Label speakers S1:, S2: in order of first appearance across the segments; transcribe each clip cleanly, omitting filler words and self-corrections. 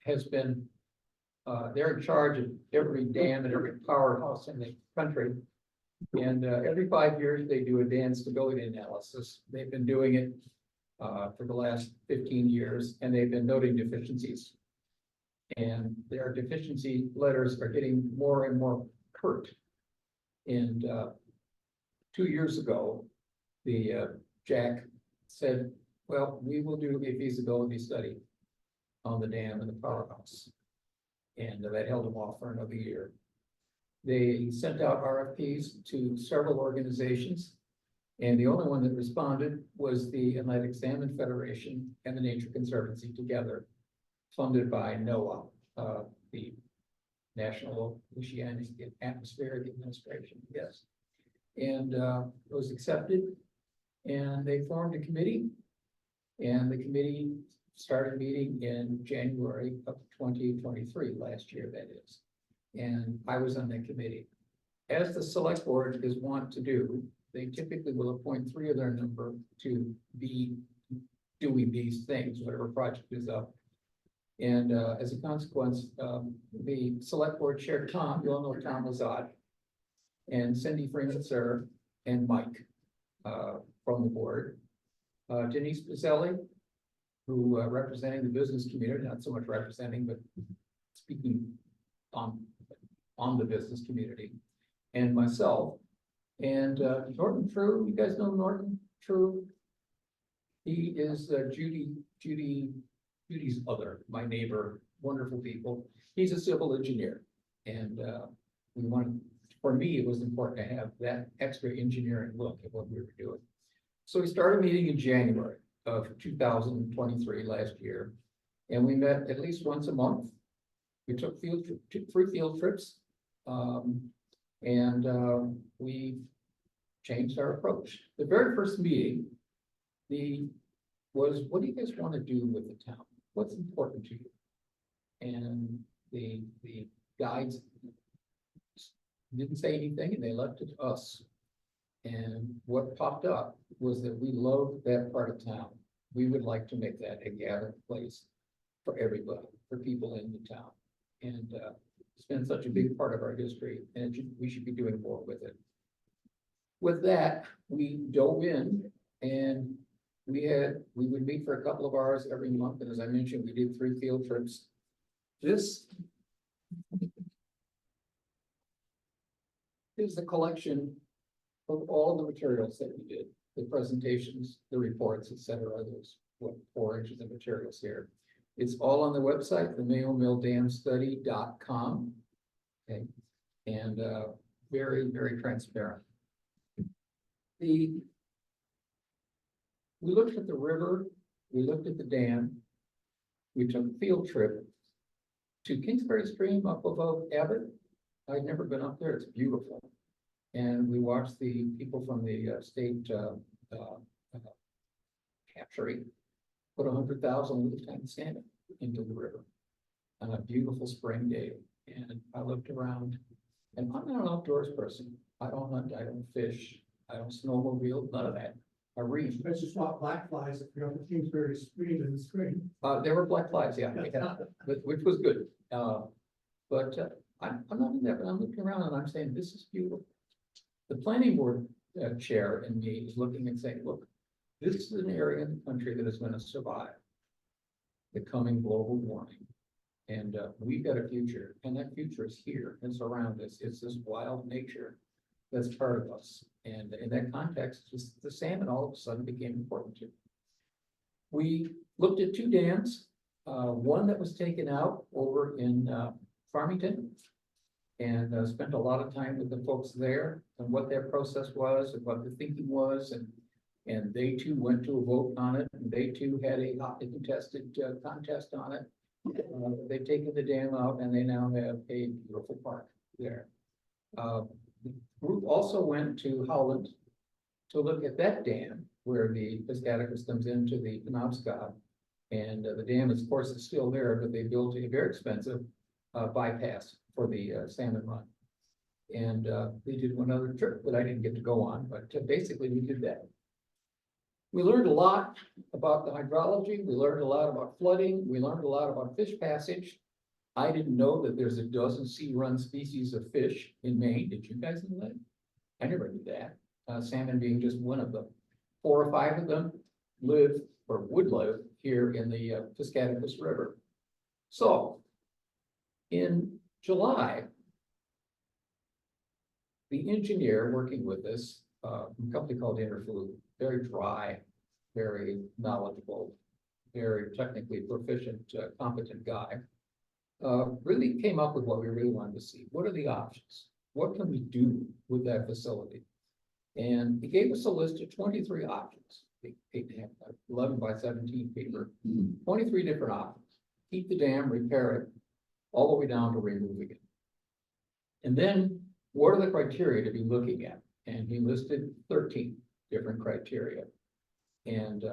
S1: has been, they're in charge of every dam and every powerhouse in the country. And every 5 years, they do a dam stability analysis. They've been doing it for the last 15 years, and they've been noting deficiencies. And their deficiency letters are getting more and more curt. And 2 years ago, the Jack said, well, we will do a feasibility study on the dam and the powerhouse. And that held them off for another year. They sent out RFPs to several organizations, and the only one that responded was the Atlantic Salmon Federation and the Nature Conservancy together, funded by NOAA, the National Oceanic and Atmospheric Administration, yes. And it was accepted, and they formed a committee, and the committee started meeting in January of 2023, last year, that is. And I was on that committee. As the select board is wont to do, they typically will appoint 3 of their number to be doing these things, whatever project is up. And as a consequence, the select board chair, Tom, you all know Tom Lazat, and Cindy Freeman, sir, and Mike from the board. Denise Pizzelli, who representing the business community, not so much representing, but speaking on the business community, and myself. And Norton True, you guys know Norton True? He is Judy's other, my neighbor, wonderful people. He's a civil engineer, and we wanted, for me, it was important to have that extra engineering look at what we were doing. So we started meeting in January of 2023, last year, and we met at least once a month. We took 3 field trips, and we changed our approach. The very first meeting, was, what do you guys want to do with the town? What's important to you? And the guides didn't say anything, and they left it to us. And what popped up was that we love that part of town. We would like to make that a gathering place for everybody, for people in the town. And it's been such a big part of our history, and we should be doing more with it. With that, we dove in, and we would meet for a couple of hours every month. And as I mentioned, we did 3 field trips. This is the collection of all the materials that we did, the presentations, the reports, etc. There's 4 inches of materials here. It's all on the website, the MayoMillDamStudy.com. Okay, and very, very transparent. We looked at the river, we looked at the dam, we took a field trip to Kingsbury Stream up above Abbott. I'd never been up there, it's beautiful. And we watched the people from the state hatchery put 100,000 little tiny salmon into the river on a beautiful spring day. And I looked around, and I'm not an outdoors person. I don't hunt, I don't fish, I don't snowmobile, none of that. I read.
S2: I just saw black flies if you're up at Kingsbury Stream in the spring.
S1: There were black flies, yeah, which was good. I'm not in there, but I'm looking around and I'm saying, this is beautiful. The planning board chair and me is looking and saying, look, this is an area in the country that is going to survive the coming global warming. And we've got a future, and that future is here. It's around us. It's this wild nature that's part of us. And in that context, just the salmon all of a sudden became important too. We looked at 2 dams, one that was taken out over in Farmington, and spent a lot of time with the folks there and what their process was and what the thinking was. And they too went to a vote on it, and they too had a hotly contested contest on it. They've taken the dam out, and they now have a beautiful park there. The group also went to Howland to look at that dam where the Piscataqua comes into the Penobscot. And the dam, of course, is still there, but they built a very expensive bypass for the salmon run. And they did one other trip that I didn't get to go on, but basically we did that. We learned a lot about the hydrology, we learned a lot about flooding, we learned a lot about fish passage. I didn't know that there's a dozen sea-run species of fish in Maine. Did you guys know that? I never knew that. Salmon being just one of them. 4 or 5 of them live or would live here in the Piscataquis River. So in July, the engineer working with us, a company called Interfluke, very dry, very knowledgeable, very technically proficient, competent guy, really came up with what we really wanted to see. What are the options? What can we do with that facility? And he gave us a list of 23 options. 11 by 17 paper, 23 different options. Keep the dam, repair it, all the way down to removing it. And then what are the criteria to be looking at? And he listed 13 different criteria. And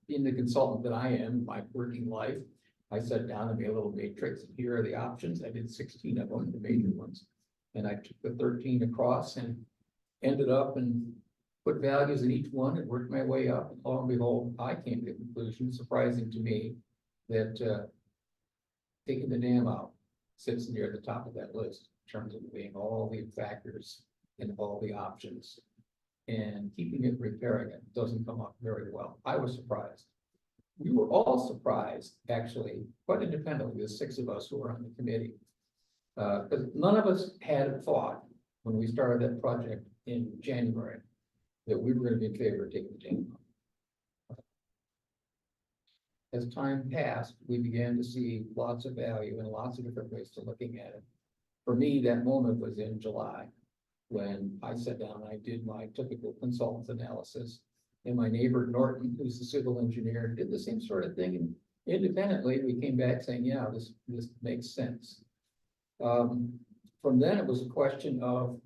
S1: being the consultant that I am, my working life, I sat down and made a little matrix. Here are the options. I did 16 of them, the major ones. And I took the 13 across and ended up and put values in each one and worked my way up. And lo and behold, I came to the conclusion, surprising to me, that taking the dam out sits near the top of that list in terms of weighing all the factors and all the options. And keeping it, repairing it doesn't come up very well. I was surprised. We were all surprised, actually, quite independently, the 6 of us who were on the committee. Because none of us had thought when we started that project in January that we were going to be in favor of taking the dam out. As time passed, we began to see lots of value and lots of different ways to looking at it. For me, that moment was in July, when I sat down and I did my typical consultant analysis. And my neighbor Norton, who's the civil engineer, did the same sort of thing. And independently, we came back saying, yeah, this makes sense. From then, it was a question of,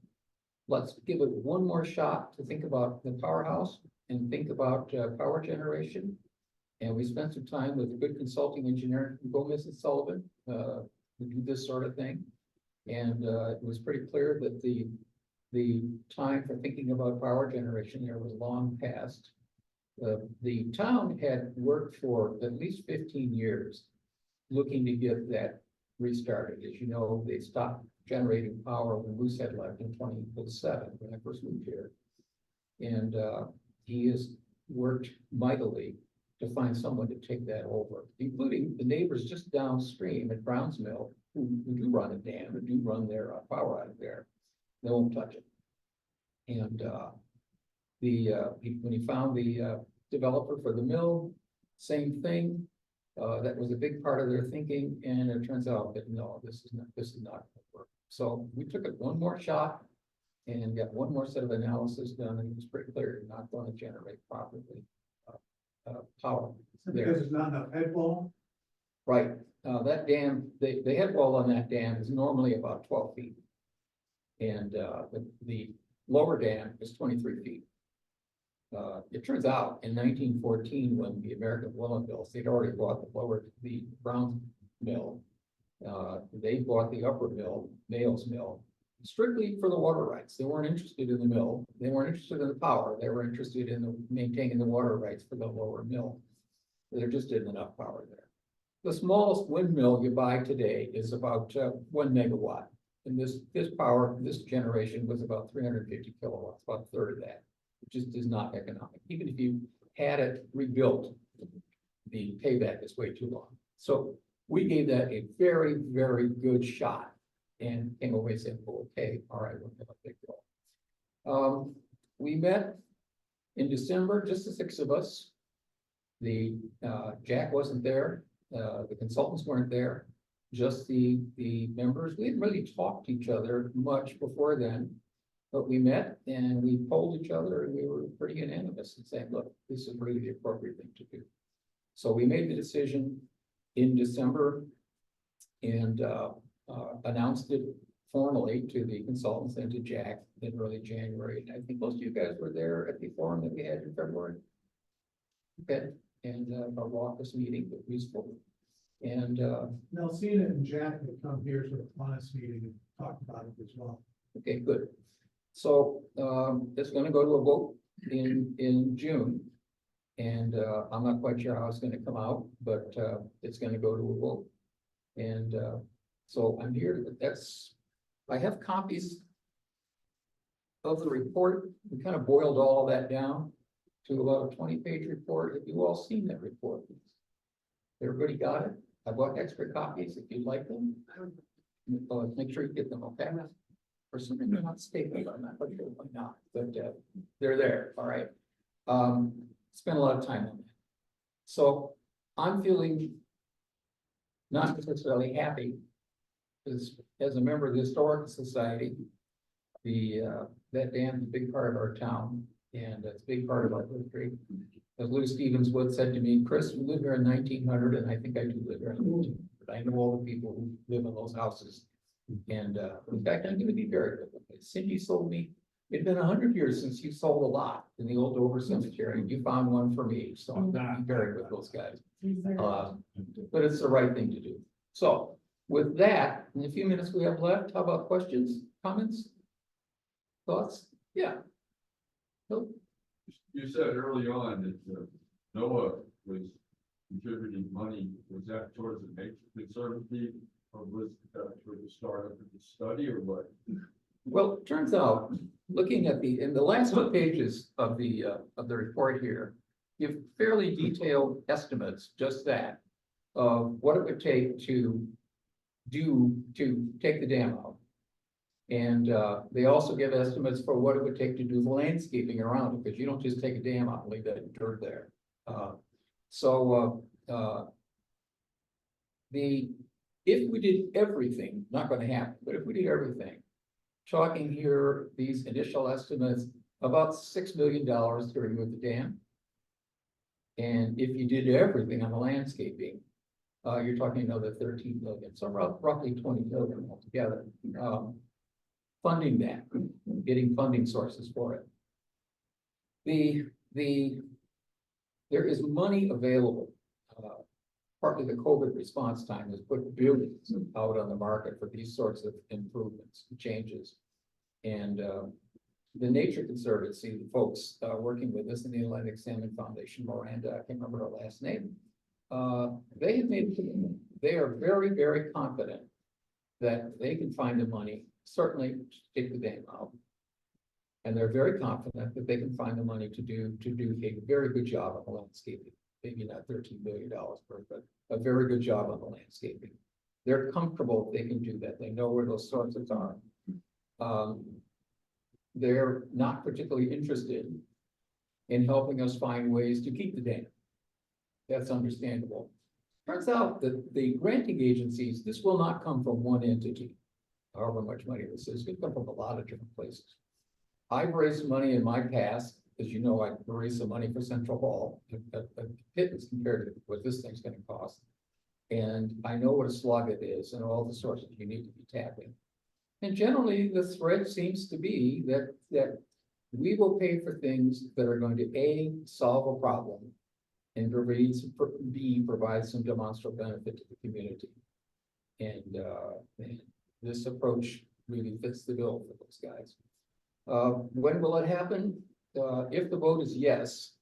S1: let's give it one more shot to think about the powerhouse and think about power generation. And we spent some time with a good consulting engineer, Gomez and Sullivan, to do this sort of thing. And it was pretty clear that the time for thinking about power generation there was long past. The town had worked for at least 15 years looking to get that restarted. As you know, they stopped generating power when Moosehead left in 2007 when I first moved here. And he has worked mightily to find someone to take that over, including the neighbors just downstream at Brown's Mill, who do run a dam, who do run their power out of there. They won't touch it. And when he found the developer for the mill, same thing. That was a big part of their thinking, and it turns out that no, this is not going to work. So we took it one more shot and got one more set of analysis done, and it was pretty clear you're not going to generate properly power.
S2: Because there's not enough head wall.
S1: Right. That dam, the head wall on that dam is normally about 12 feet. And the lower dam is 23 feet. It turns out in 1914, when the American Willow Mills, they'd already bought the Brown Mill. They bought the upper mill, Mayo's Mill, strictly for the water rights. They weren't interested in the mill. They weren't interested in the power. They were interested in maintaining the water rights for the lower mill. There just isn't enough power there. The smallest windmill you buy today is about 1 megawatt. And this generation was about 350 kilowatts, about a third of that. It just is not economic. Even if you had it rebuilt, the payback is way too long. So we gave that a very, very good shot and came away saying, well, okay, all right, we'll have a big goal. We met in December, just the 6 of us. Jack wasn't there. The consultants weren't there. Just the members. We didn't really talk to each other much before then, but we met and we polled each other, and we were pretty unanimous in saying, look, this is really the appropriate thing to do. So we made the decision in December and announced it formally to the consultants and to Jack in early January. And I think most of you guys were there at the forum that we had in February. Okay, and our raucous meeting, but useful. And
S2: Nelsina and Jack will come here to the Kiwanis meeting and talk about it as well.
S1: okay, good. So it's going to go to a vote in June, And, I'm not quite sure how it's gonna come out, but, it's gonna go to a vote. And, so I'm here, I have copies of the report. We kind of boiled all of that down to about a 20-page report. Have you all seen that report? Everybody got it? I bought extra copies if you'd like them. Make sure you get them, okay? For some reason, they're not stapled, I'm not quite sure why not, but, they're there, all right? Spent a lot of time on that. So I'm feeling not necessarily happy as a member of the Historical Society. That dam is a big part of our town, and it's a big part of our history. As Lou Stevens Wood said to me, Chris, we lived here in 1900, and I think I do live here in 1900. I know all the people who live in those houses. And in fact, I'm gonna be very good with it. Cindy sold me, it'd been 100 years since you sold a lot in the old Dover Cemetery, and you found one for me, so I'm gonna be very good with those guys. But it's the right thing to do. So with that, in the few minutes we have left, how about questions, comments? Thoughts? Yeah. Nope.
S3: You said early on that Noah was contributing money. Was that towards the Nature Conservancy, or was that for the start of the study, or what?
S1: Well, it turns out, looking at in the last 2 pages of the report here, give fairly detailed estimates, just that, of what it would take to take the dam out. And they also give estimates for what it would take to do the landscaping around it, because you don't just take a dam out and leave that dirt there. If we did everything, not going to happen, but if we did everything, talking here, these initial estimates, about $6 million to remove the dam. And if you did everything on the landscaping, you're talking another 13 million, so roughly 20 million altogether. Funding that, getting funding sources for it. There is money available. Partly the COVID response time has put billions out on the market for these sorts of improvements, changes. And the Nature Conservancy, the folks working with us in the Atlantic Salmon Foundation, Miranda, I can't remember her last name. They are very, very confident that they can find the money, certainly to take the dam out. And they're very confident that they can find the money to do a very good job on the landscaping. Maybe not $13 billion per, but a very good job on the landscaping. They're comfortable if they can do that. They know where those sources are. They're not particularly interested in helping us find ways to keep the dam. That's understandable. Turns out that the granting agencies, this will not come from one entity, however much money this is. It could come from a lot of different places. I've raised money in my past, as you know, I raised some money for Central Hall, a pittance compared to what this thing's going to cost. And I know what a slug it is and all the sources you need to be tapping. And generally, the thread seems to be that we will pay for things that are going to A, solve a problem, and B, provide some demonstrable benefit to the community. And this approach really fits the bill for those guys. When will it happen? If the vote is yes,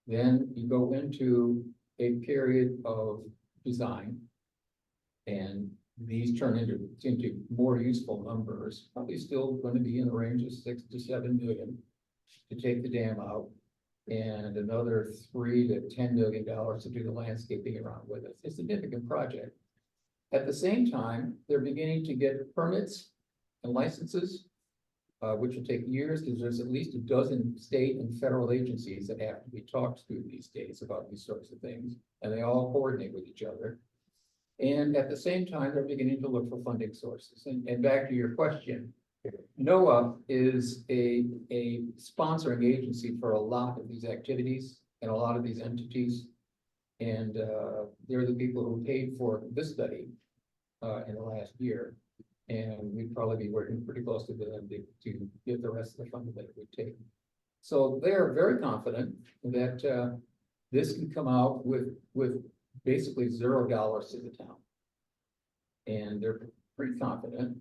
S1: then you go into a period of design, and these turn into more useful numbers. Probably still going to be in the range of 6 to 7 million to take the dam out, and another $3 to $10 million to do the landscaping around with it. It's a significant project. At the same time, they're beginning to get permits and licenses, which will take years, because there's at least a dozen state and federal agencies that have to be talked to these days about these sorts of things, and they all coordinate with each other. And at the same time, they're beginning to look for funding sources. And back to your question, NOAA is a sponsoring agency for a lot of these activities and a lot of these entities. And they're the people who paid for this study in the last year. And we'd probably be working pretty close to them to get the rest of the funding that it would take. So they are very confident that this can come out with basically $0 to the town. And they're pretty confident,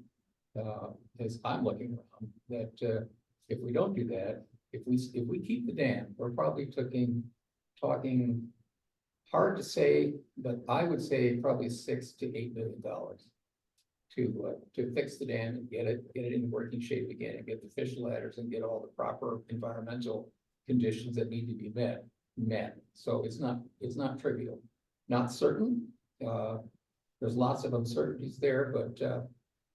S1: as I'm looking around, that if we don't do that, if we keep the dam, we're probably talking, hard to say, but I would say probably $6 to $8 million to fix the dam and get it in working shape again and get the fish ladders and get all the proper environmental conditions that need to be met. So it's not trivial, not certain. There's lots of uncertainties there, but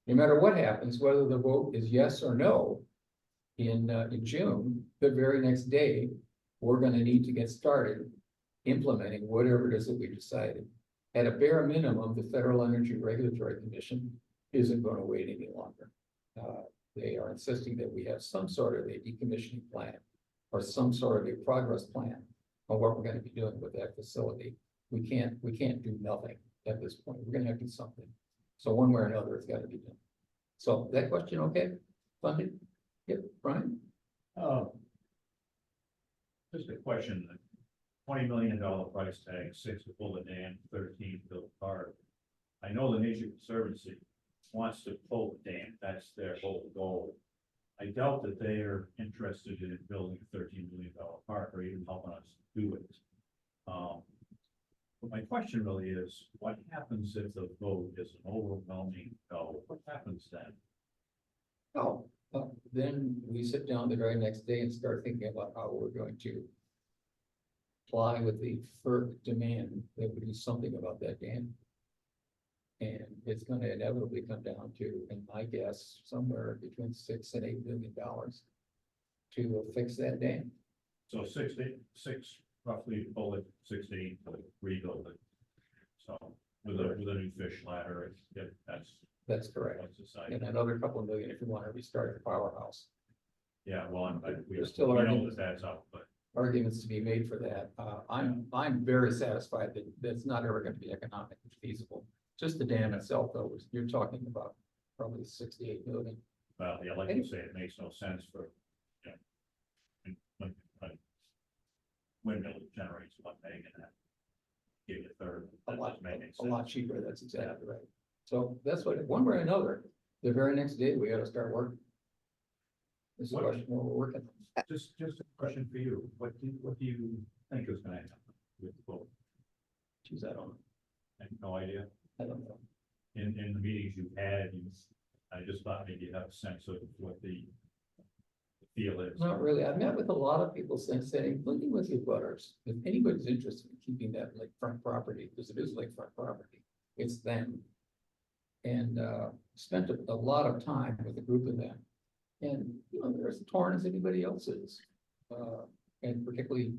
S1: no matter what happens, whether the vote is yes or no in June, the very next day, we're going to need to get started implementing whatever it is that we decided. At a bare minimum, the Federal Energy Regulatory Commission isn't going to wait any longer. They are insisting that we have some sort of a decommissioning plan or some sort of a progress plan on what we're going to be doing with that facility. We can't do nothing at this point. We're going to have to do something. So one way or another, it's got to be done. So that question, okay? Funded? Yep, Brian?
S4: Just a question, the $20 million price tag, 6 to pull the dam, 13 to build the park. I know the Nature Conservancy wants to pull the dam, that's their whole goal. I doubt that they are interested in building a $13 million park or even helping us do it. But my question really is, what happens if the vote is an overwhelming no? What happens then?
S1: Oh, then we sit down the very next day and start thinking about how we're going to apply with the FERC demand that we do something about that dam. And it's going to inevitably come down to, in my guess, somewhere between $6 and $8 million to fix that dam.
S4: So six roughly pull it, 6 to 8 to rebuild it. So with a new fish ladder,
S1: That's correct.
S4: what's decided.
S1: And another couple of million if you want to restart the powerhouse.
S4: Yeah, well, we
S1: There's still
S4: know
S1: arguments.
S4: that that's up, but
S1: Arguments to be made for that. I'm very satisfied that that's not ever going to be economically feasible. Just the dam itself, though, you're talking about probably 68 million.
S4: well, yeah, like you say, it makes no sense for, you know, when windmill generates 1 meg and that give you a third. That doesn't make any
S1: A lot
S4: sense.
S1: cheaper. That's exactly right. So that's what, one way or another, the very next day, we got to start working. This is a
S4: What-
S1: question where we're working.
S4: Just a question for you. What do you think is gonna happen with the vote?
S1: Geez, I don't
S4: I have no idea.
S1: know.
S4: In the meetings you've had, I just thought maybe you have a sense of what the feel is.
S1: Not really. I've met with a lot of people saying, looking with your butters, if anybody's interested in keeping that lakefront property, because it is lakefront property, it's them. And spent a lot of time with a group of them. And, you know, they're as torn as anybody else is. And particularly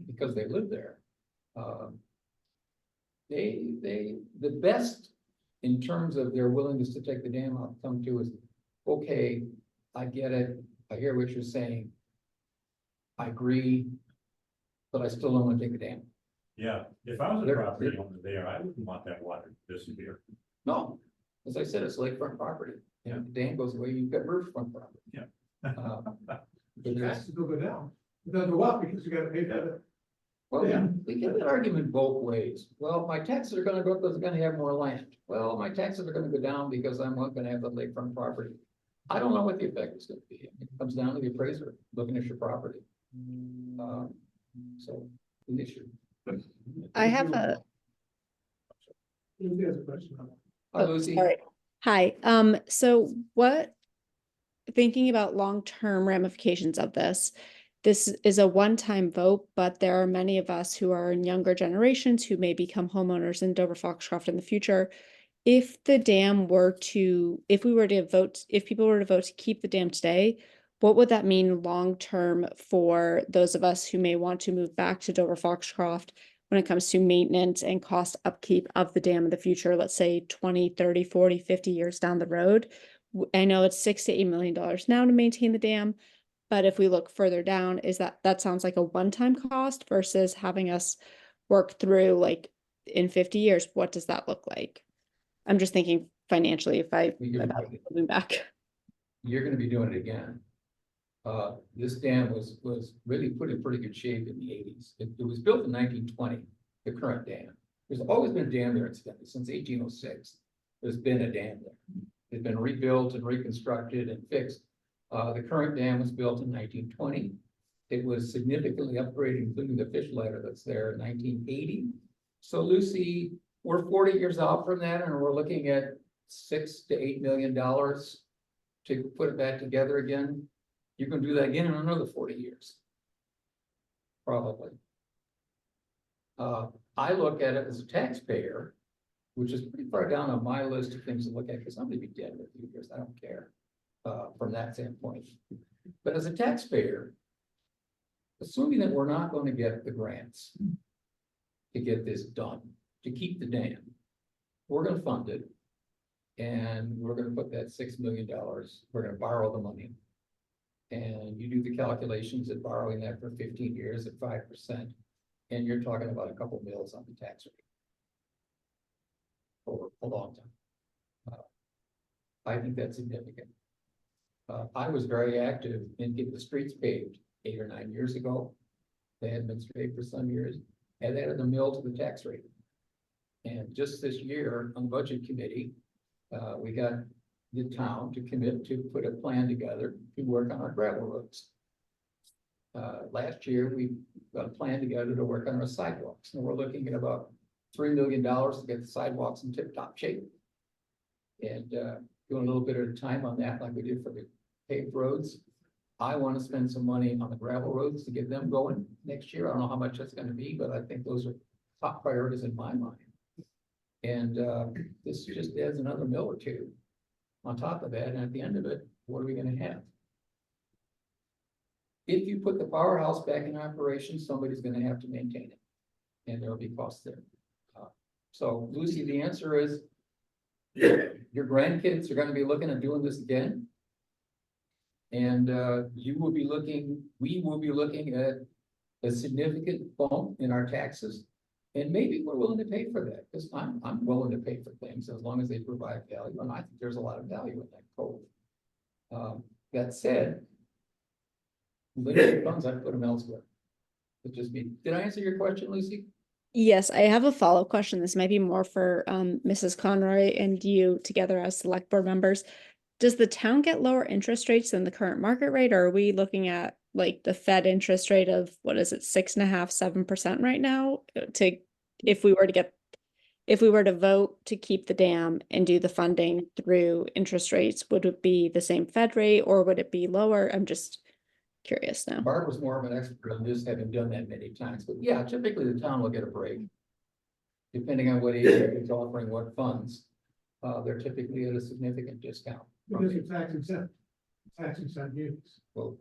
S1: because they live there. The best in terms of their willingness to take the dam out, come to is, okay, I get it. I hear what you're saying. I agree, but I still don't want to take the dam.
S4: Yeah, if I was a
S1: They're-
S4: property owner there, I wouldn't want that water to disappear.
S1: No, as I said, it's lakefront property. You know, the dam goes away, you've got riverfront property.
S4: Yeah.
S1: But
S2: The
S1: there's,
S2: taxes will go down. It doesn't go up because you gotta pay that.
S1: well,
S2: Yeah.
S1: we get that argument both ways. Well, my taxes are gonna go up because I'm gonna have more land. Well, my taxes are gonna go down because I'm not gonna have the lakefront property. I don't know what the effect is gonna be. It comes down to the appraiser looking at your property. So, the issue.
S5: I have a,
S2: Lucy has a question.
S1: Hi,
S5: oh,
S1: Lucy.
S5: sorry. Hi, so thinking about long-term ramifications of this is a one-time vote, but there are many of us who are in younger generations who may become homeowners in Dover-Foxcroft in the future. If people were to vote to keep the dam today, what would that mean long-term for those of us who may want to move back to Dover-Foxcroft when it comes to maintenance and cost upkeep of the dam in the future, let's say 20, 30, 40, 50 years down the road? I know it's $6 to $8 million now to maintain the dam, but if we look further down, that sounds like a one-time cost versus having us work through, like, in 50 years, what does that look like? I'm just thinking financially about moving back.
S1: You're gonna be doing it again. This dam was really put in pretty good shape in the 80s. It was built in 1920, the current dam. There's always been a dam there incidentally, since 1806. There's been a dam there. It's been rebuilt and reconstructed and fixed. The current dam was built in 1920. It was significantly upgraded, including the fish ladder that's there in 1980. So Lucy, we're 40 years out from that, and we're looking at $6 to $8 million to put it back together again. You can do that again in another 40 years. Probably. I look at it as a taxpayer, which is pretty far down on my list of things to look at, because I'm gonna be dead in a few years, I don't care, from that standpoint. But as a taxpayer, assuming that we're not going to get the grants to get this done, to keep the dam, we're gonna fund it. And we're gonna put that $6 million, we're gonna borrow the money. And you do the calculations at borrowing that for 15 years at 5%, and you're talking about a couple mils on the tax rate. For a long time. I think that's significant. I was very active in getting the streets paved 8 or 9 years ago. They had been paved for some years, and added the mill to the tax rate. And just this year on the budget committee, we got the town to commit to put a plan together to work on our gravel roads. Last year, we got a plan together to work on our sidewalks, and we're looking at about $3 million to get the sidewalks in tip-top shape. And doing a little bit at a time on that, like we did for the paved roads. I want to spend some money on the gravel roads to get them going next year. I don't know how much that's going to be, but I think those are top priorities in my mind. And this just adds another mill or two on top of that, and at the end of it, what are we going to have? If you put the powerhouse back in operation, somebody's going to have to maintain it, and there'll be costs there. So Lucy, the answer is your grandkids are going to be looking at doing this again. And we will be looking at a significant bump in our taxes. And maybe we're willing to pay for that, because I'm willing to pay for things as long as they provide value. And I think there's a lot of value in that code. That said, limited funds, I put them elsewhere. It just be, did I answer your question, Lucy?
S5: Yes, I have a follow-up question. This might be more for Mrs. Conroy and you together as select board members. Does the town get lower interest rates than the current market rate, or are we looking at like the Fed interest rate of, what is it, 6.5%, 7% right now? If we were to vote to keep the dam and do the funding through interest rates, would it be the same Fed rate or would it be lower? I'm just curious now.
S1: Barb was more of an expert on this, having done that many times, but yeah, typically the town will get a break. Depending on what agency is offering what funds, they're typically at a significant discount.
S2: Because it's tax exempt use.
S1: Well,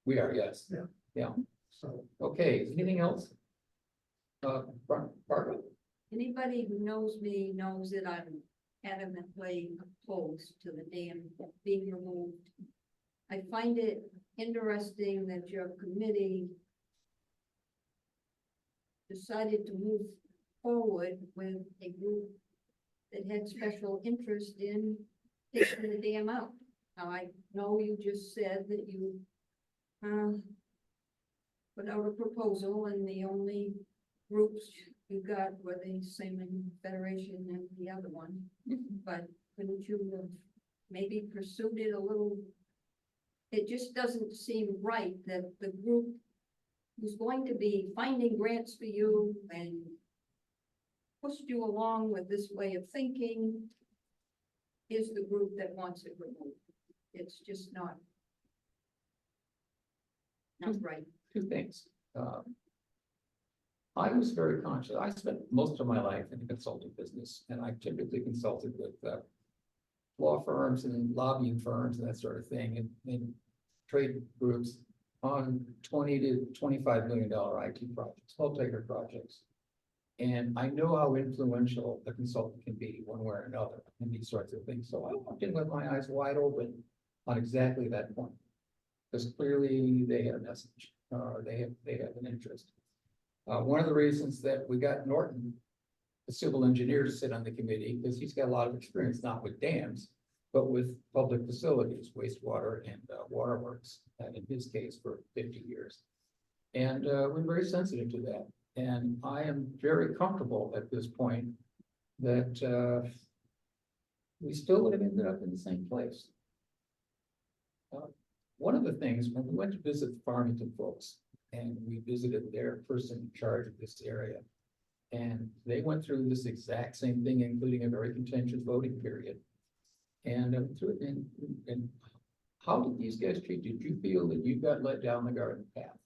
S1: we are, yes.
S2: Yeah.
S1: Yeah.
S2: So
S1: Okay, anything else? Barbara?
S6: Anybody who knows me knows that I'm adamantly opposed to the dam being removed. I find it interesting that your committee decided to move forward with a group that had special interest in taking the dam out. Now, I know you just said that you put out a proposal, and the only groups you got were the Salmon Federation and the other one. But couldn't you have maybe pursued it a little? It just doesn't seem right that the group who's going to be finding grants for you and pushed you along with this way of thinking is the group that wants it removed. It's just not right.
S1: Two things. I was very conscious. I spent most of my life in the consulting business, and I typically consulted with law firms and lobbying firms and that sort of thing, and trade groups on $20 to $25 million IT projects, multi-year projects. And I know how influential a consultant can be one way or another in these sorts of things. So I walked in with my eyes wide open on exactly that point, because clearly they had a message, they have an interest. One of the reasons that we got Norton, the civil engineer, to sit on the committee, because he's got a lot of experience, not with dams, but with public facilities, wastewater and waterworks, in his case for 50 years. And we're very sensitive to that. And I am very comfortable at this point that we still would have ended up in the same place. one of the things, when we went to visit the Farmington folks, and we visited their person in charge of this area. And they went through this exact same thing, including a very contentious voting period. And and how did these guys treat you? Did you feel that you got led down the garden path?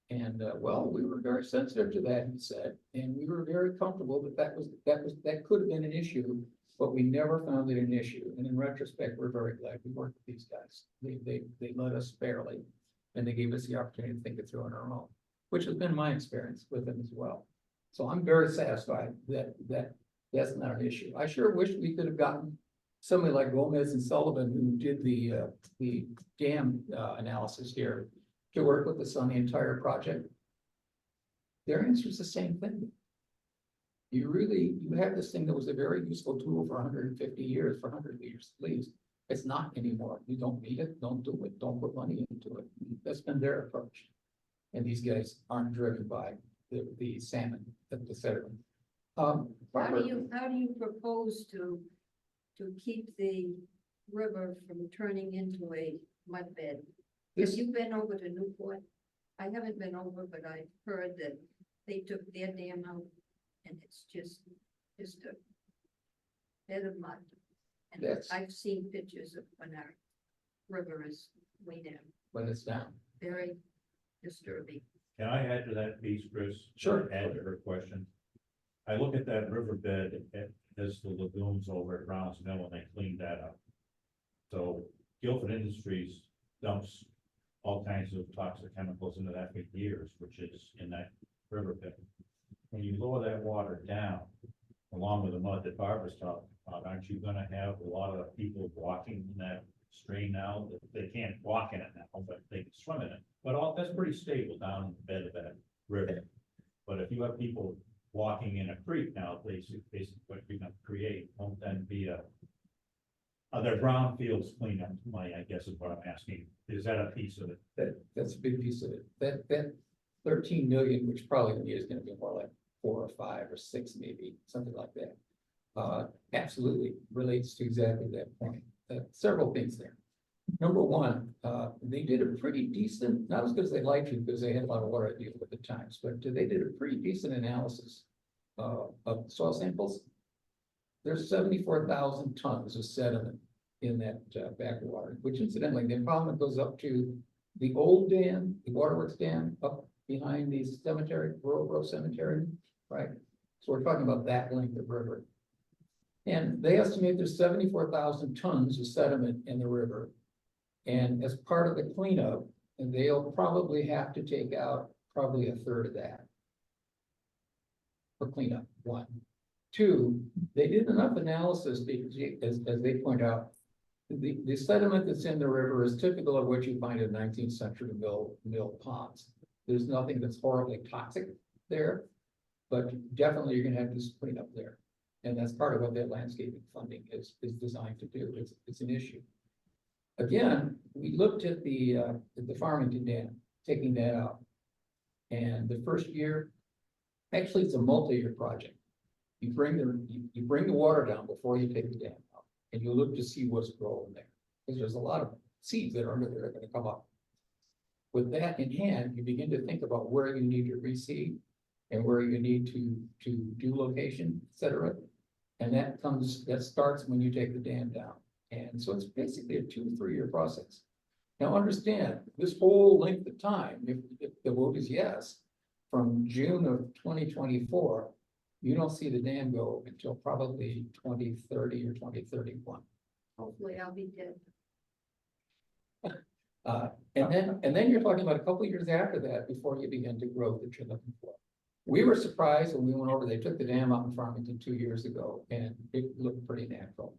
S1: And well, we were very sensitive to that, he said, and we were very comfortable that could have been an issue, but we never found it an issue. And in retrospect, we're very glad we worked with these guys. They led us fairly, and they gave us the opportunity to think it through on our own, which has been my experience with them as well. So I'm very satisfied that that's not an issue. I sure wish we could have gotten somebody like Gomez and Sullivan, who did the dam analysis here, to work with us on the entire project. Their answer is the same thing. You have this thing that was a very useful tool for 150 years, for 100 years at least. It's not anymore. You don't need it, don't do it, don't put money into it. That's been their approach. And these guys aren't driven by the salmon, the sediment.
S6: How do you propose to keep the river from turning into a mud bed? Have you been over to Newport? I haven't been over, but I've heard that they took their dam out and it's just a bed of mud. And
S1: That's-
S6: I've seen pictures of when our river is way down,
S1: when it's down.
S6: very disturbing.
S4: Can I add to that piece, Chris?
S1: Sure.
S4: Add to her question. I look at that riverbed, it has the lagoons over at Brown's Mill, and they cleaned that up. So Guilford Industries dumps all kinds of toxic chemicals into that for years, which is in that riverbed. When you lower that water down, along with the mud that Barbara's talking about, aren't you gonna have a lot of people walking in that stream now? They can't walk in it now, but they can swim in it. But that's pretty stable down in the bed of that river. But if you have people walking in a creek now, basically what you're gonna create won't then be their brownfields cleanup money, I guess is what I'm asking. Is that a piece of it?
S1: That's a big piece of it. That 13 million, which probably is gonna be more like 4 or 5 or 6, maybe, something like that. Absolutely relates to exactly that point. Several things there. Number one, they did a pretty decent, not as good as they'd like to, because they had a lot of water to deal with at times, but they did a pretty decent analysis of soil samples. There's 74,000 tons of sediment in that backwater, which incidentally, the problem goes up to the old dam, the waterworks dam, up behind the cemetery, Rural Grove Cemetery, right? So we're talking about that length of river. And they estimate there's 74,000 tons of sediment in the river. And as part of the cleanup, and they'll probably have to take out probably a third of that for cleanup, one. Two, they did enough analysis because, as they point out, the sediment that's in the river is typical of what you find in 19th century mill ponds. There's nothing that's horribly toxic there, but definitely you're gonna have to clean up there. And that's part of what that landscaping funding is designed to do. It's an issue. Again, we looked at the Farmington Dam, taking that out. And the first year, actually, it's a multi-year project. You bring the water down before you take the dam out, and you look to see what's growing there. Because there's a lot of seeds that are under there that are gonna come up. With that in hand, you begin to think about where you need to reseed and where you need to do location, et cetera. And that starts when you take the dam down. And so it's basically a 2 to 3 year process. Now understand, this whole length of time, if the vote is yes, from June of 2024, you don't see the dam go until probably 2030 or 2031.
S6: Hopefully I'll be dead.
S1: And then you're talking about a couple of years after that before you begin to grow that you're looking for. We were surprised when we went over, they took the dam out in Farmington 2 years ago, and it looked pretty natural.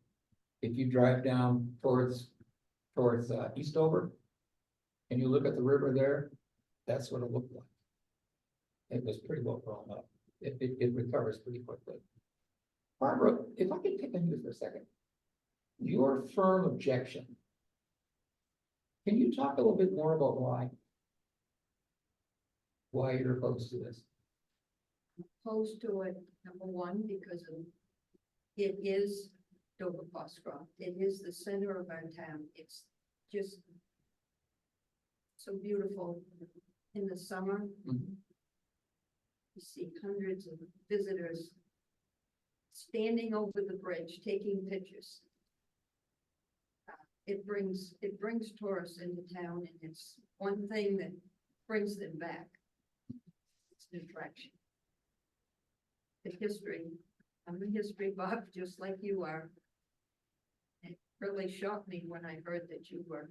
S1: If you drive down towards Eastover and you look at the river there, that's what it looked like. It was pretty well grown up. It recovers pretty quickly. Barbara, if I could pick on you for a second, your firm objection. Can you talk a little bit more about why you're opposed to this?
S6: Opposed to it, number one, because it is Dover-Foxcroft. It is the center of our town. It's just so beautiful in the summer.
S1: Mhm.
S6: You see hundreds of visitors standing over the bridge, taking pictures. It brings tourists into town, and it's one thing that brings them back. It's an attraction. The history, I'm a history buff, just like you are. It really shocked me when I heard that you were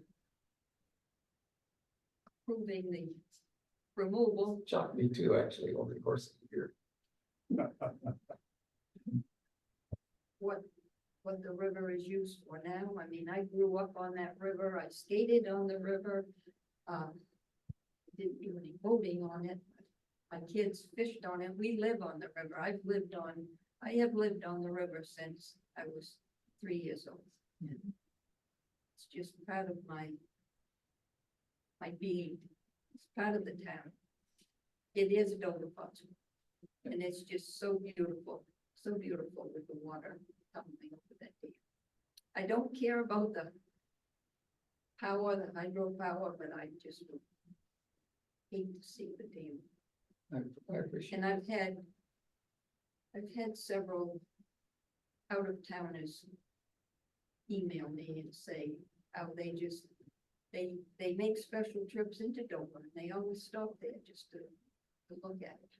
S6: approving the removal.
S1: Shocked me too, actually, over the course of the year.
S6: What the river is used for now. I mean, I grew up on that river. I skated on the river. Didn't do any boating on it. My kids fished on it. We live on the river. I have lived on the river since I was 3 years old. It's just part of my being. It's part of the town. It is Dover-Foxcroft. And it's just so beautiful with the water tumbling over that dam. I don't care about the power, the hydropower, but I just would hate to see the dam.
S1: I appreciate.
S6: And I've had several out of towners email me and say how they make special trips into Dover, and they always stop there just to look at it.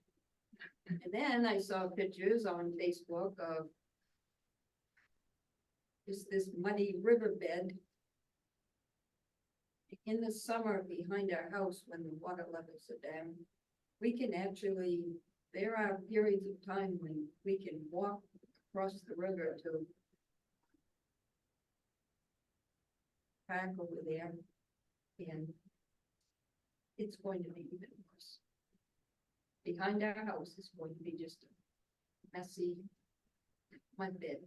S6: And then I saw pictures on Facebook of just this muddy riverbed in the summer behind our house when the water levels are down. We can actually, there are periods of time when we can walk across the river to back over there, and it's going to be even worse. Behind our house is going to be just a messy mud bed.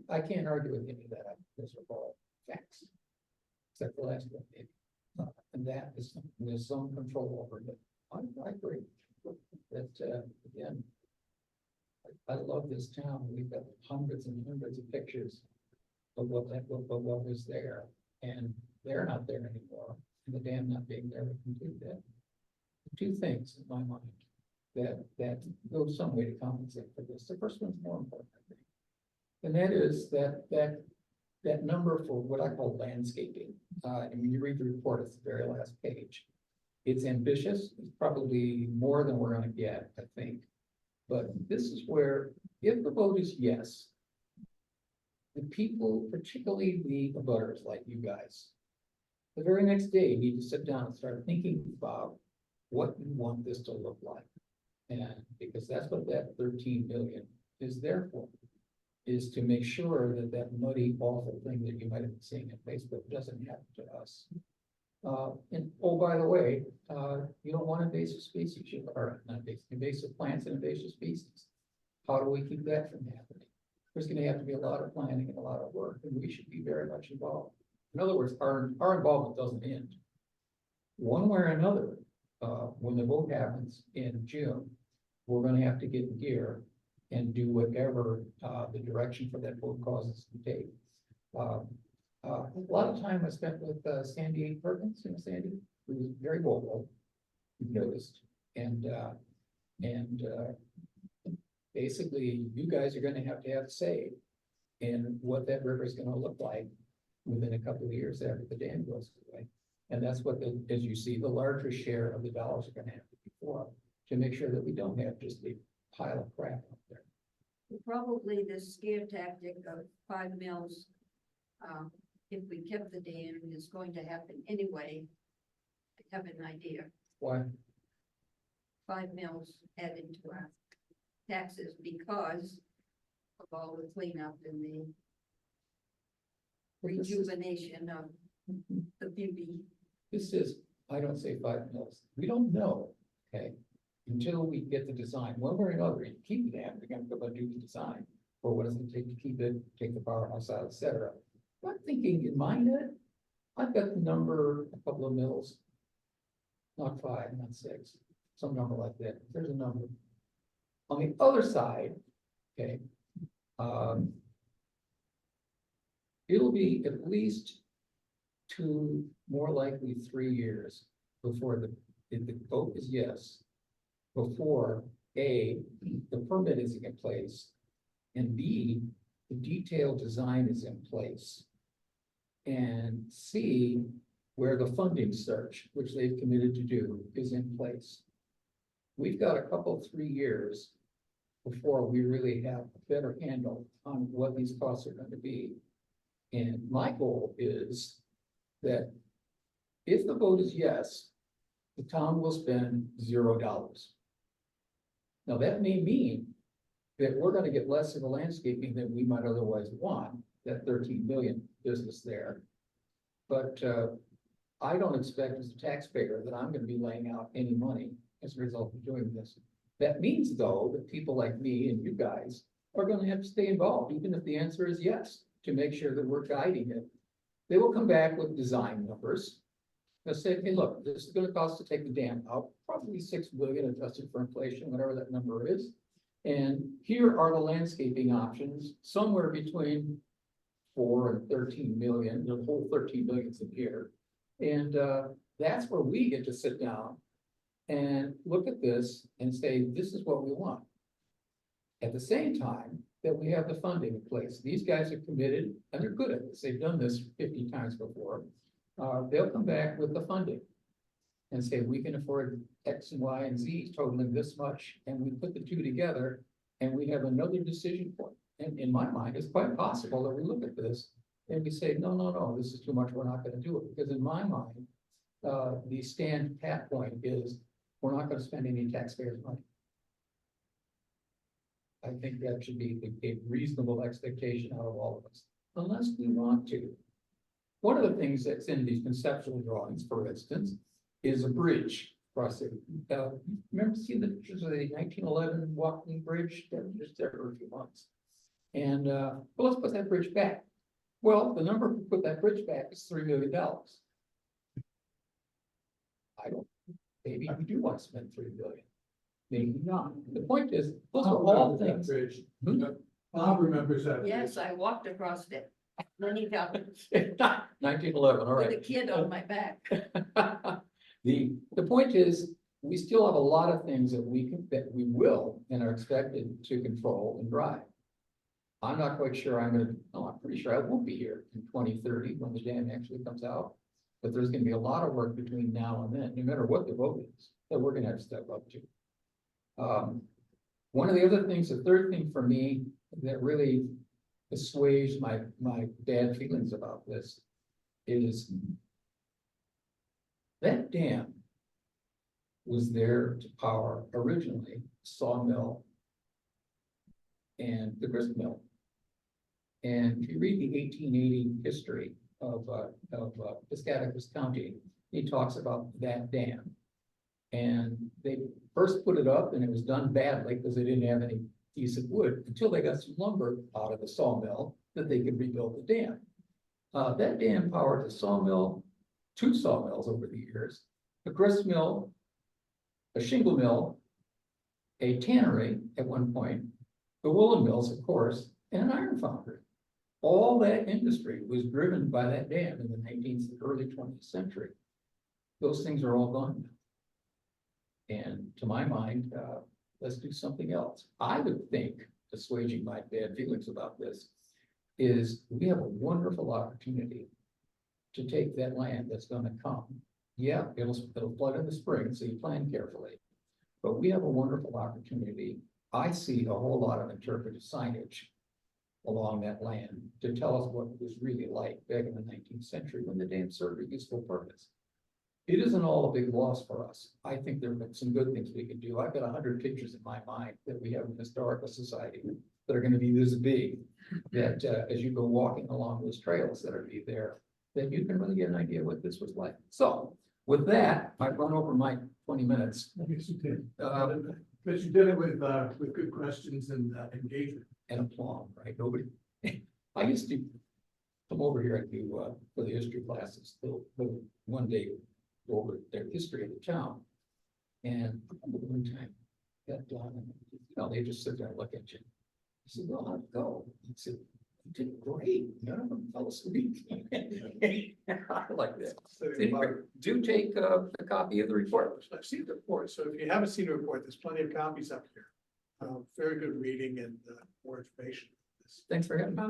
S1: I can't argue with any of that. Those are all facts. Except the last one, maybe. And that is something there's some control over it. I agree. That, again, I love this town. We've got hundreds and hundreds of pictures of what was there. And they're not there anymore. And the dam not being there would complete that. Two things in my mind that go some way to compensate for this. The first one's more important, I think. And that is that number for what I call landscaping. And when you read the report, it's the very last page. It's ambitious. It's probably more than we're going to get, I think. But this is where, if the vote is yes, the people, particularly the abutters like you guys, the very next day need to sit down and start thinking about what you want this to look like. And because that's what that 13 million is there for, is to make sure that that muddy, awful thing that you might have been seeing on Facebook doesn't happen to us. And oh, by the way, you don't want invasive species, or not invasive plants and invasive species. How do we keep that from happening? There's going to have to be a lot of planning and a lot of work, and we should be very much involved. In other words, our involvement doesn't end. One way or another, when the vote happens in June, we're going to have to get in gear and do whatever the direction for that vote causes to take. A lot of time I spent with Sandy Perkins, Sandy, who was very vocal, you noticed, and basically you guys are going to have say in what that river is going to look like within a couple of years after the dam goes away. And that's what, as you see, the larger share of the dollars are going to have to be for, to make sure that we don't have just a pile of crap up there.
S6: Probably this scare tactic of 5 mils, if we kept the dam, is going to happen anyway. I have an idea.
S1: Why?
S6: 5 mils added to our taxes because of all the cleanup and the rejuvenation of the beauty.
S1: This is, I don't say 5 mils. We don't know, okay, until we get the design. One way or another, you keep the dam, we're going to go and do the design. Or what does it take to keep it, take the powerhouse out, etc. I'm thinking in my head, I've got the number, a couple of mils, not 5, not 6, some number like that. There's a number. On the other side, okay, it'll be at least 2, more likely 3 years before if the vote is yes, before A, the permit is in place, and B, the detailed design is in place. And C, where the funding search, which they've committed to do, is in place. We've got a couple, 3 years before we really have a better handle on what these costs are going to be. And my goal is that if the vote is yes, the town will spend $0. Now, that may mean that we're gonna get less of the landscaping than we might otherwise want, that 13 million business there. But I don't expect as a taxpayer that I'm gonna be laying out any money as a result of doing this. That means, though, that people like me and you guys are gonna have to stay involved, even if the answer is yes, to make sure that we're guiding it. They will come back with design numbers. They'll say, hey, look, this is gonna cost to take the dam out, probably 6 billion adjusted for inflation, whatever that number is. And here are the landscaping options, somewhere between 4 and 13 million, the whole 13 million's in here. And that's where we get to sit down and look at this and say, this is what we want. At the same time that we have the funding in place, these guys are committed and they're good at this. They've done this 50 times before. They'll come back with the funding and say, we can afford X and Y and Z totaling this much. And we put the two together and we have another decision point. And in my mind, it's quite possible that we look at this and we say, no, this is too much. We're not going to do it. Because in my mind, the stand pat point is we're not going to spend any taxpayers' money. I think that should be a reasonable expectation out of all of us, unless we want to. One of the things that's in these conceptual drawings, for instance, is a bridge crossing. Remember seeing the pictures of the 1911 walking bridge that was just there for a few months? And well, let's put that bridge back. Well, the number to put that bridge back is $3 million. I don't, maybe we do want to spend $3 billion. Maybe not. The point is, those are all things.
S2: Bob remembers that.
S6: Yes, I walked across it many times
S1: 1911, all
S6: with
S1: right.
S6: a kid on my back.
S1: The point is, we still have a lot of things that we will and are expected to control and drive. I'm not quite sure I'm pretty sure I won't be here in 2030 when the dam actually comes out. But there's gonna be a lot of work between now and then, no matter what the vote is, that we're gonna have to step up to. One of the other things, the third thing for me that really assuaged my bad feelings about this is that dam was there to power originally sawmill and the grist mill. And if you read the 1880 history of Piscataquis County, he talks about that dam. And they first put it up and it was done badly because they didn't have any decent wood until they got some lumber out of the sawmill that they could rebuild the dam. That dam powered the sawmill, 2 sawmills over the years, a grist mill, a shingle mill, a tannery at one point, the woolen mills, of course, and an iron foundry. All that industry was driven by that dam in the early 20th century. Those things are all gone now. And to my mind, let's do something else. I would think, assuaging my bad feelings about this, is we have a wonderful opportunity to take that land that's going to come. Yeah, it'll flood in the spring, so you plan carefully. But we have a wonderful opportunity. I see a whole lot of interpretive signage along that land to tell us what it was really like back in the 19th century when the dam served a useful purpose. It isn't all a big loss for us. I think there are some good things we can do. I've got 100 pictures in my mind that we have in the Historical Society that are going to be this big, that as you go walking along those trails that are be there, that you can really get an idea what this was like. So with that, I've run over my 20 minutes.
S2: Yes, you did. But you did it with good questions and engagement.
S1: And aplomb, right? Nobody. I used to come over here and do for the history classes. They'll one day go over their history of the town. And one time, got done, and they just sit there and look at you. I said, well, how'd it go? I said, You did great. None of them fell asleep. I like that. Do take a copy of the report.
S2: I've seen the report, so if you haven't seen the report, there's plenty of copies up here. Very good reading and more information.
S1: Thanks for having me.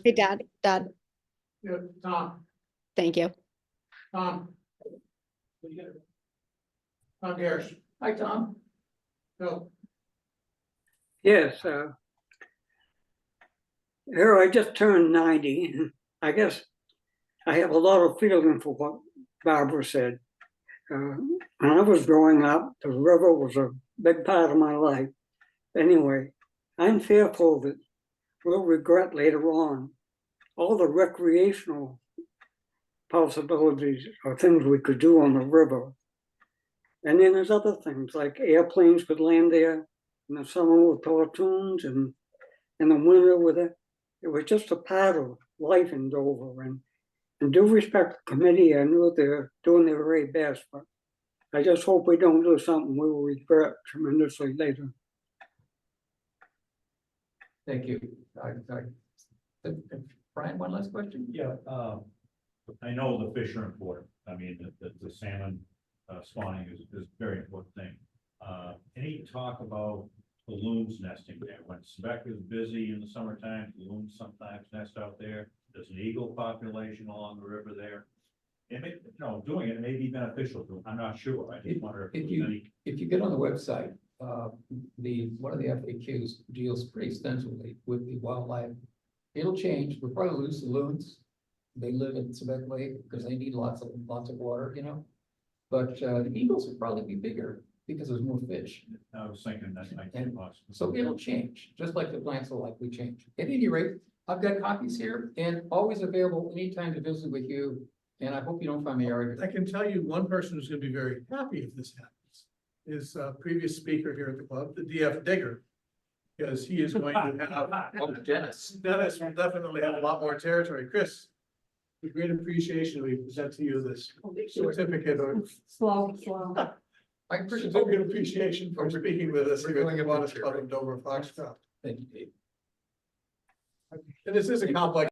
S5: Hey, Dad,
S2: Yeah, Tom,
S5: thank you.
S2: Tom. Tom Garrish,
S1: Hi, Tom.
S2: Bill,
S7: Yes, here I just turned 90, and I guess I have a lot of feeling for what Barbara said. When I was growing up, the river was a big part of my life. Anyway, I'm fearful that we'll regret later on all the recreational possibilities or things we could do on the river. And then there's other things like airplanes could land there in the summer with pontoons and in the winter with it. It was just a part of life in Dover. And due respect to the committee, I know they're doing their very best, but I just hope we don't do something we will regret tremendously later.
S1: Thank you. Brian, one last question?
S4: Yeah, I know the fish are important. I mean, the salmon spawning is a very important thing. Any talk about balloons nesting there? When Quebec is busy in the summertime, balloons sometimes nest out there. There's an eagle population along the river there. It may, doing it may be beneficial to them. I'm not sure. I just wonder if there's any.
S1: If you get on the website, one of the FAQs deals pretty extensively with the wildlife. It'll change. We'll probably lose the loons. They live in Quebec Lake because they need lots of water, But the eagles will probably be bigger because there's more fish.
S4: I was thinking that might be
S1: And
S4: possible.
S1: so it'll change, just like the plants will likely change. At any rate, I've got copies here and always available anytime to visit with you. And I hope you don't find me arrogant.
S2: I can tell you one person who's gonna be very happy if this happens. Is a previous speaker here at the club, the DF Digger. Because he is going to have,
S1: Oh, Dennis.
S2: Dennis will definitely have a lot more territory. Chris, with great appreciation, we present to you this certificate of
S6: Slow.
S1: I appreciate
S2: certificate of appreciation for speaking with us here at the
S1: We're
S2: Kiwanis
S1: doing a
S2: Club of Dover-Foxcroft.
S1: Thank you, Dave.
S2: And this is a complex